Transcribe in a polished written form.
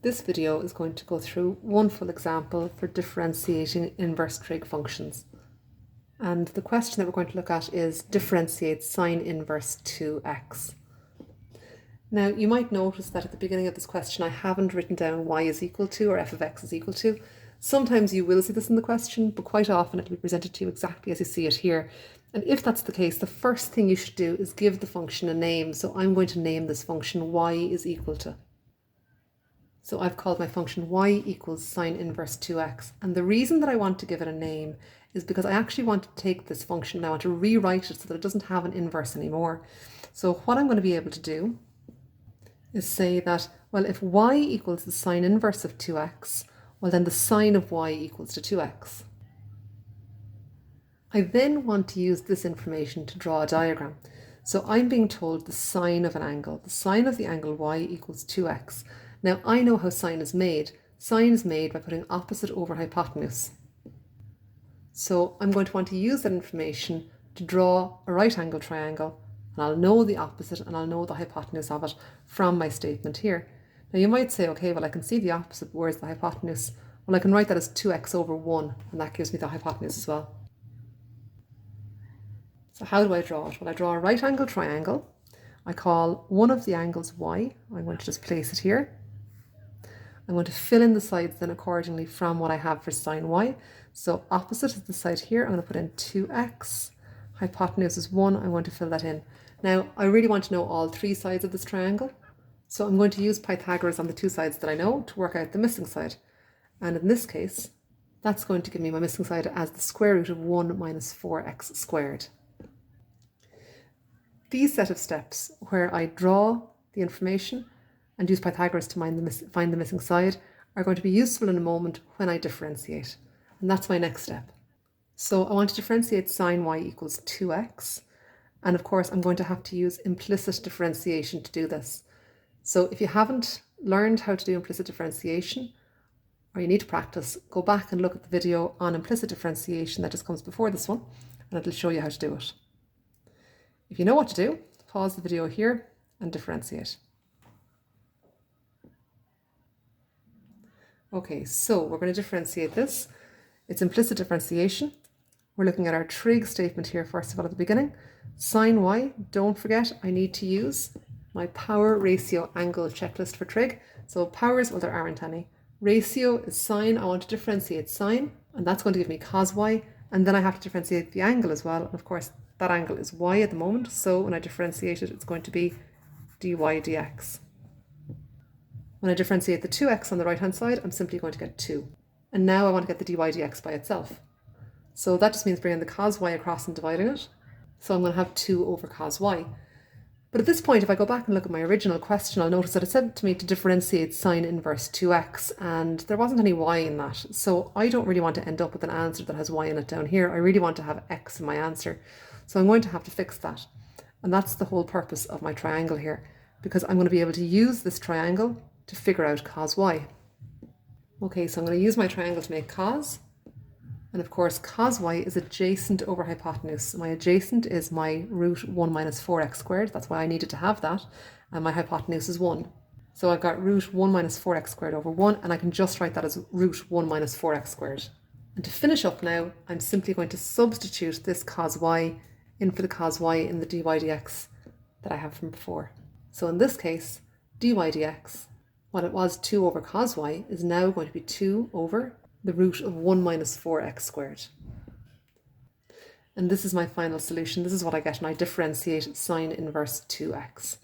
This video is going to go through one full example for differentiating inverse trig functions. And the question that we're going to look at is differentiate sine inverse 2x. Now you might notice that at the beginning of this question I haven't written down y is equal to or f of x is equal to. Sometimes you will see this in the question, but quite often it will be presented to you exactly as you see it here. And if that's the case, the first thing you should do is give the function a name. So I'm going to name this function y is equal to. So I've called my function y equals sine inverse 2x. And the reason that I want to give it a name is because I actually want to take this function and I want to rewrite it so that it doesn't have an inverse anymore. So what I'm going to be able to do is say that, well, if y equals the sine inverse of 2x, well then the sine of y equals to 2x. I then want to use this information to draw a diagram. So I'm being told the sine of an angle. The sine of the angle y equals 2x. Now I know how sine is made. Sine is made by putting opposite over hypotenuse. So I'm going to want to use that information to draw a right angle triangle, and I'll know the opposite and I'll know the hypotenuse of it from my statement here. Now you might say, okay, well I can see the opposite, where's the hypotenuse? Well, I can write that as 2x over 1, and that gives me the hypotenuse as well. So how do I draw it? Well, I draw a right angle triangle. I call one of the angles y. I'm going to just place it here. I'm going to fill in the sides then accordingly from what I have for sine y. So opposite is the side here. I'm going to put in 2x. Hypotenuse is 1. I'm going to fill that in. Now, I really want to know all three sides of this triangle. So I'm going to use Pythagoras on the two sides that I know to work out the missing side. And in this case, that's going to give me my missing side as the square root of 1 minus 4x squared. These set of steps where I draw the information and use Pythagoras to find the missing side are going to be useful in a moment when I differentiate. And that's my next step. So I want to differentiate sine y equals 2x. And of course, I'm going to have to use implicit differentiation to do this. So if you haven't learned how to do implicit differentiation, or you need to practice, go back and look at the video on implicit differentiation that just comes before this one, and it'll show you how to do it. If you know what to do, pause the video here and differentiate. Okay, so we're going to differentiate this. It's implicit differentiation. We're looking at our trig statement here first of all at the beginning. Sine y, don't forget I need to use my power, ratio, angle checklist for trig. So powers, well there aren't any. Ratio is sine, I want to differentiate sine, and that's going to give me cos y, and then I have to differentiate the angle as well, and of course that angle is y at the moment, so when I differentiate it, it's going to be dy dx. When I differentiate the 2x on the right hand side, I'm simply going to get 2. And now I want to get the dy dx by itself. So that just means bringing the cos y across and dividing it. So I'm going to have 2 over cos y. But at this point, if I go back and look at my original question, I'll notice that it said to me to differentiate sine inverse 2x, and there wasn't any y in that. So I don't really want to end up with an answer that has y in it down here. I really want to have x in my answer. So I'm going to have to fix that. And that's the whole purpose of my triangle here, because I'm going to be able to use this triangle to figure out cos y. Okay, so I'm going to use my triangle to make cos. And of course, cos y is adjacent over hypotenuse. My adjacent is my root 1 minus 4x squared. That's why I needed to have that. And my hypotenuse is 1. So I've got root 1 minus 4x squared over 1, and I can just write that as root 1 minus 4x squared. And to finish up now, I'm simply going to substitute this cos y in for the cos y in the dy dx that I have from before. So in this case, dy dx, what it was 2 over cos y, is now going to be 2 over the root of 1 minus 4x squared. And this is my final solution. This is what I get when I differentiate sine inverse 2x.